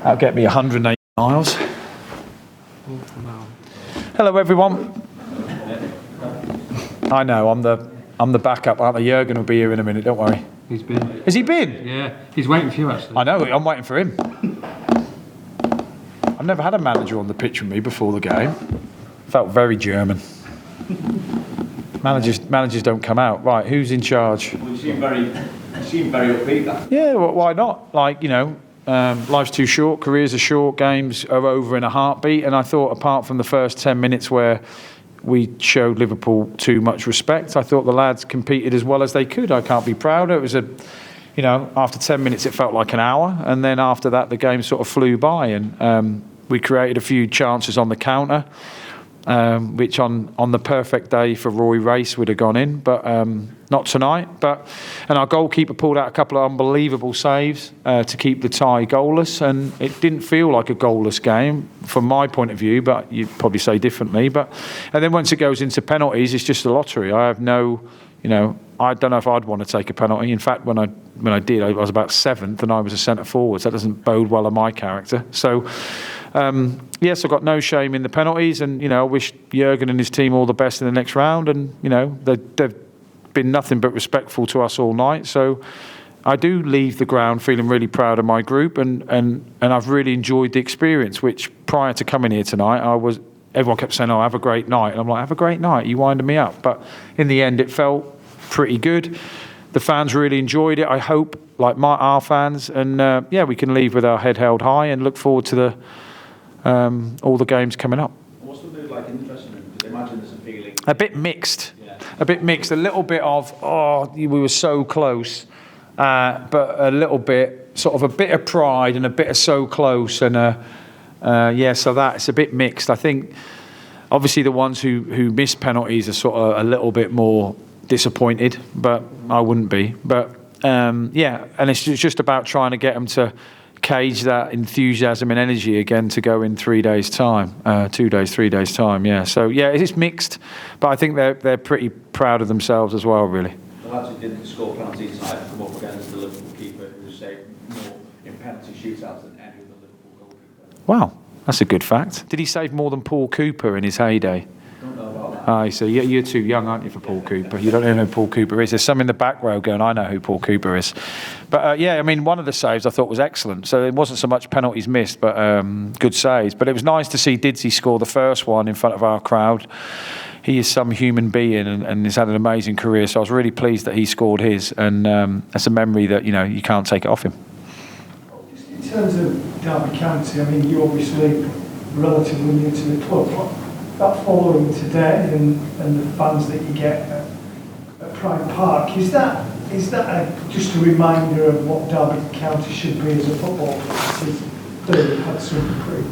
That'll get me 180 miles. Hello, everyone. I know, I'm the backup, aren't I? Jurgen will be here in a minute, don't worry. He's been. Has he been? Yeah, he's waiting for you, actually. I know, I'm waiting for him. I've never had a manager on the pitch with me before the game. Felt very German. Managers don't come out. Right, who's in charge? Well, you seem very upbeat, that. Yeah, well, why not? Like, you know, life's too short, careers are short, games are over in a heartbeat. And I thought, apart from the first 10 minutes where we showed Liverpool too much respect, I thought the lads competed as well as they could. I can't be prouder. It was after 10 minutes it felt like an hour, and then after that the game sort of flew by, and we created a few chances on the counter, which on the perfect day for Roy Race would have gone in, but not tonight. And our goalkeeper pulled out a couple of unbelievable saves to keep the tie goalless, and it didn't feel like a goalless game from my point of view, but you'd probably say differently. And then once it goes into penalties, it's just a lottery. I have no, I don't know if I'd want to take a penalty. In fact, when I did, I was about 7th and I was a centre forward, so that doesn't bode well on my character. So yes, I've got no shame in the penalties, and I wish Jurgen and his team all the best in the next round. And they've been nothing but respectful to us all night. So I do leave the ground feeling really proud of my group, and I've really enjoyed the experience. Which prior to coming here tonight, everyone kept saying, "Oh, have a great night," and I'm like, "Have a great night." You winding me up, but in the end, it felt pretty good. The fans really enjoyed it. I hope, like our fans, and we can leave with our head held high and look forward to all the games coming up. What's the mood like in the dressing room? Because I imagine there's a feeling. A bit mixed. Yeah. A bit mixed. A little bit of we were so close, but a little bit sort of a bit of pride and a bit of so close, and so that's a bit mixed. I think obviously the ones who miss penalties are sort of a little bit more disappointed, but I wouldn't be. But and it's just about trying to get them to cage that enthusiasm and energy again to go in 3 days' time, 2 days, 3 days' time. Yeah, so yeah, it is mixed, but I think they're pretty proud of themselves as well, really. The lads who didn't score penalties tonight have come up against the Liverpool keeper, who saved more in penalty shootouts than any of the Liverpool goalkeeper. Wow, that's a good fact. Did he save more than Paul Cooper in his heyday? Don't know about that. I see. You're too young, aren't you, for Paul Cooper? You don't know who Paul Cooper is. There's some in the back row going, I know who Paul Cooper is. But one of the saves I thought was excellent. So it wasn't so much penalties missed, but good saves. But it was nice to see Didsey score the first one in front of our crowd. He is some human being and has had an amazing career. So I was really pleased that he scored his. And that's a memory that, you can't take it off him. In terms of Derby County, you're obviously relatively new to the club. That following today and the fans that you get at Pride Park, is that just a reminder of what Derby County should be as a football club? We've clearly had some pretty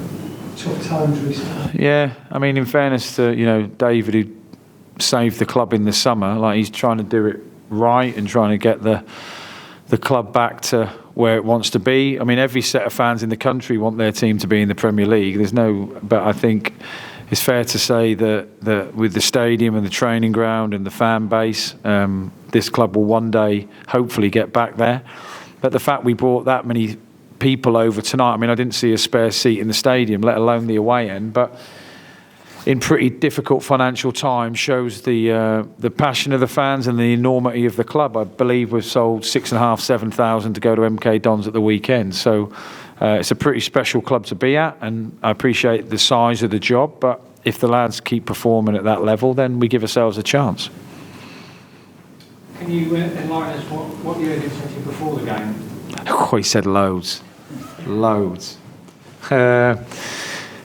tough times recently. Yeah, in fairness to David, who saved the club in the summer, like he's trying to do it right and trying to get the club back to where it wants to be. Every set of fans in the country want their team to be in the Premier League. But I think it's fair to say that with the stadium and the training ground and the fan base, this club will one day hopefully get back there. But the fact we brought that many people over tonight, I didn't see a spare seat in the stadium, let alone the away end, but in pretty difficult financial times shows the passion of the fans and the enormity of the club. I believe we've sold 6,500, 7,000 to go to MK Dons at the weekend. So it's a pretty special club to be at, and I appreciate the size of the job, but if the lads keep performing at that level, then we give ourselves a chance. Can you enlighten us what Jurgen said to you before the game? Oh, he said loads.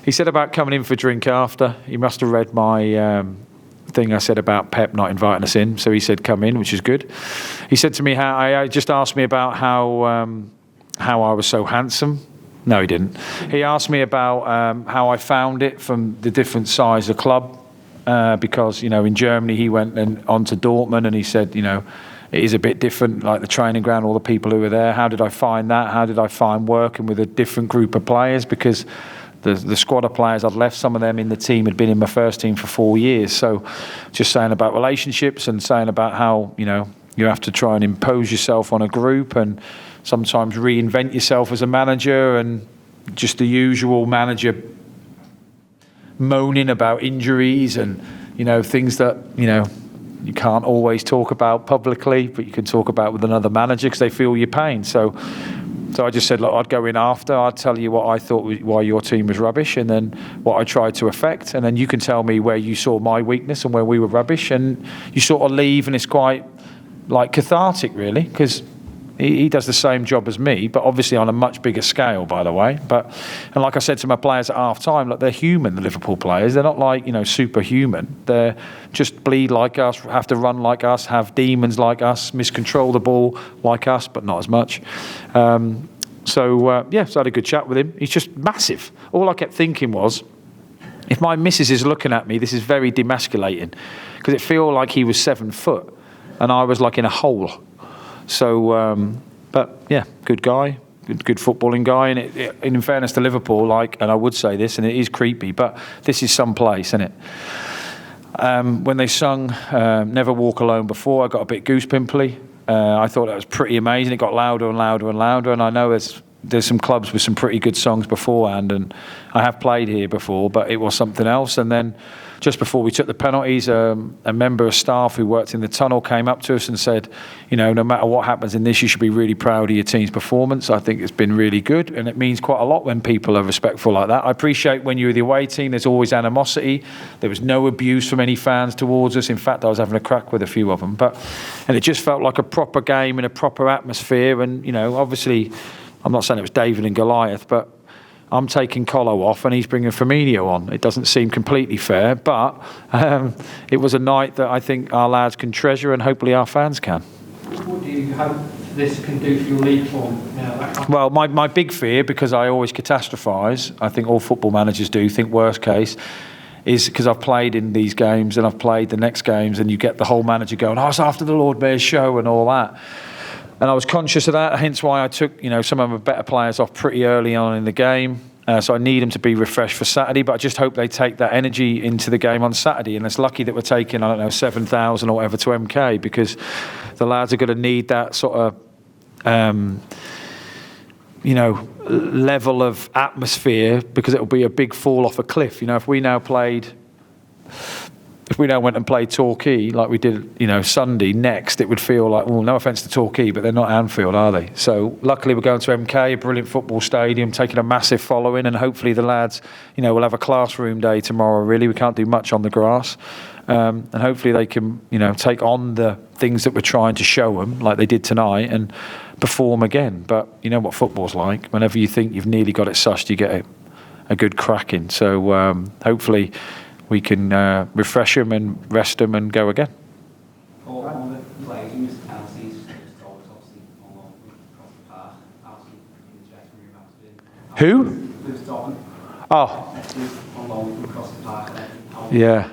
He said about coming in for a drink after. He must have read my thing I said about Pep not inviting us in, so he said come in, which is good. He said to me I just asked me about how I was so handsome. No, he didn't. He asked me about how I found it from the different size of club, because in Germany he went on to Dortmund, and he said it is a bit different, like the training ground, all the people who were there. How did I find that? How did I find working with a different group of players? Because the squad of players I'd left, some of them in the team had been in my first team for 4 years. So just saying about relationships and saying about how you have to try and impose yourself on a group and sometimes reinvent yourself as a manager, and just the usual manager moaning about injuries and, things that, you can't always talk about publicly, but you can talk about with another manager because they feel your pain. So I just said, look, I'd go in after. I'd tell you what I thought, why your team was rubbish, and then what I tried to affect. And then you can tell me where you saw my weakness and where we were rubbish. And you sort of leave, and it's quite like cathartic, really, because he does the same job as me, but obviously on a much bigger scale, by the way. And like I said to my players at half time, look, they're human, the Liverpool players. They're not like, superhuman. They're just bleed like us, have to run like us, have demons like us, miscontrol the ball like us, but not as much. So I had a good chat with him. He's just massive. All I kept thinking was, if my missus is looking at me, this is very demasculating, because it felt like he was 7 foot and I was like in a hole. So, good guy, good footballing guy. And in fairness to Liverpool, and I would say this, and it is creepy, but this is some place, isn't it? When they sung Never Walk Alone before, I got a bit goosepimply. I thought that was pretty amazing. It got louder and louder and louder, and I know there's some clubs with some pretty good songs beforehand, and I have played here before, but it was something else. And then just before we took the penalties, a member of staff who worked in the tunnel came up to us and said, no matter what happens in this, you should be really proud of your team's performance. I think it's been really good, and it means quite a lot when people are respectful like that. I appreciate when you're the away team, there's always animosity. There was no abuse from any fans towards us. In fact, I was having a crack with a few of them. And it just felt like a proper game in a proper atmosphere. And, obviously, I'm not saying it was David and Goliath, but I'm taking Colo off and he's bringing Firmino on. It doesn't seem completely fair, but it was a night that I think our lads can treasure, and hopefully our fans can. What do you hope this can do for your league form now? Well, my big fear, because I always catastrophise, I think all football managers do, think worst case, is because I've played in these games and I've played the next games, and you get the whole manager going, it's after the Lord Mayor's show and all that. And I was conscious of that, hence why I took some of my better players off pretty early on in the game. So I need them to be refreshed for Saturday, but I just hope they take that energy into the game on Saturday. And it's lucky that we're taking, 7,000 or whatever to MK, because the lads are going to need that sort of, level of atmosphere, because it'll be a big fall off a cliff. If we now went and played Torquay like we did, Sunday next, it would feel like, well, no offence to Torquay, but they're not Anfield, are they? So luckily we're going to MK, a brilliant football stadium, taking a massive following, and hopefully the lads, will have a classroom day tomorrow, really. We can't do much on the grass. And hopefully they can, take on the things that we're trying to show them, like they did tonight, and perform again. But you know what football's like. Whenever you think you've nearly got it sussed, you get a good cracking. So hopefully we can refresh them and rest them and go again. All the players who missed penalties, obviously on across the park, obviously in the dressing room after. Who? Lewis Dobin. Oh. On loan across the park. Yeah.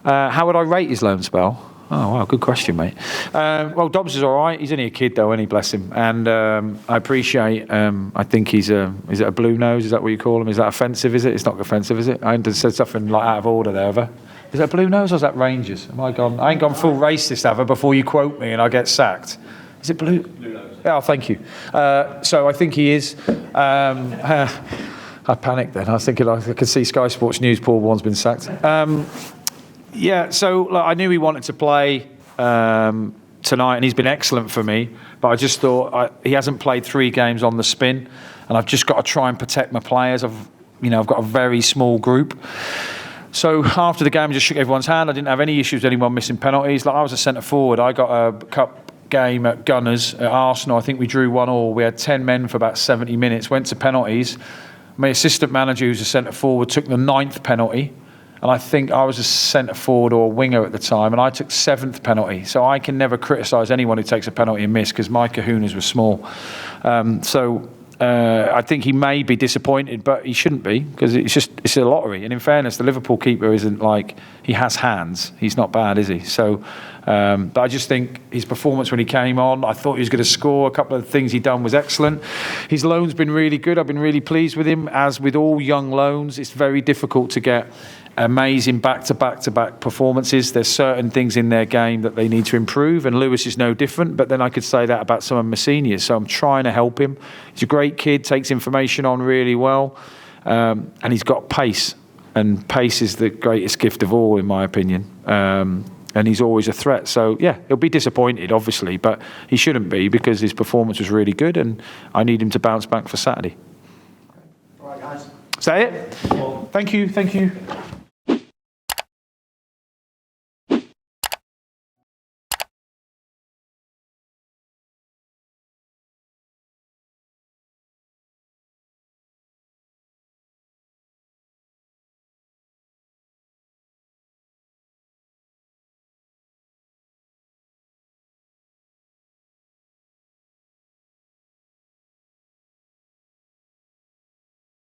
How would I rate his loan spell? Oh, wow, good question, mate. Well, Dobbs is all right. He's only a kid, though, isn't he? Bless him. And I appreciate, I think he's is it a blue nose? Is that what you call him? Is that offensive, is it? It's not offensive, is it? I haven't said something like out of order there, have I? Is that blue nose or is that Rangers? I ain't gone full racist, have I, before you quote me and I get sacked? Is it blue? Blue nose. Oh, thank you. So I think he is. I panicked then. I was thinking I could see Sky Sports News, Paul Warne's been sacked. So look, I knew he wanted to play tonight, and he's been excellent for me. But I just thought he hasn't played 3 games on the spin, and I've just got to try and protect my players. I've got a very small group. So after the game, I just shook everyone's hand. I didn't have any issues with anyone missing penalties. Like, I was a centre forward. I got a cup game at Gunners at Arsenal. I think we drew 1-1. We had 10 men for about 70 minutes. Went to penalties. My assistant manager, who's a centre forward, took the 9th penalty. And I think I was a centre forward or a winger at the time, and I took 7th penalty. So I can never criticise anyone who takes a penalty and miss, because my kahunas were small. I think he may be disappointed, but he shouldn't be, because it's a lottery. And in fairness, the Liverpool keeper isn't like, he has hands. He's not bad, is he? So But I just think his performance when he came on, I thought he was going to score. A couple of the things he'd done was excellent. His loan's been really good. I've been really pleased with him. As with all young loans, it's very difficult to get amazing back-to-back performances. There's certain things in their game that they need to improve, and Lewis is no different. But then I could say that about some of my seniors. So I'm trying to help him. He's a great kid, takes information on really well, and he's got pace. And pace is the greatest gift of all, in my opinion. And he's always a threat. So, yeah, he'll be disappointed, obviously, but he shouldn't be because his performance was really good, and I need him to bounce back for Saturday. All right, guys. Is that it? Thank you.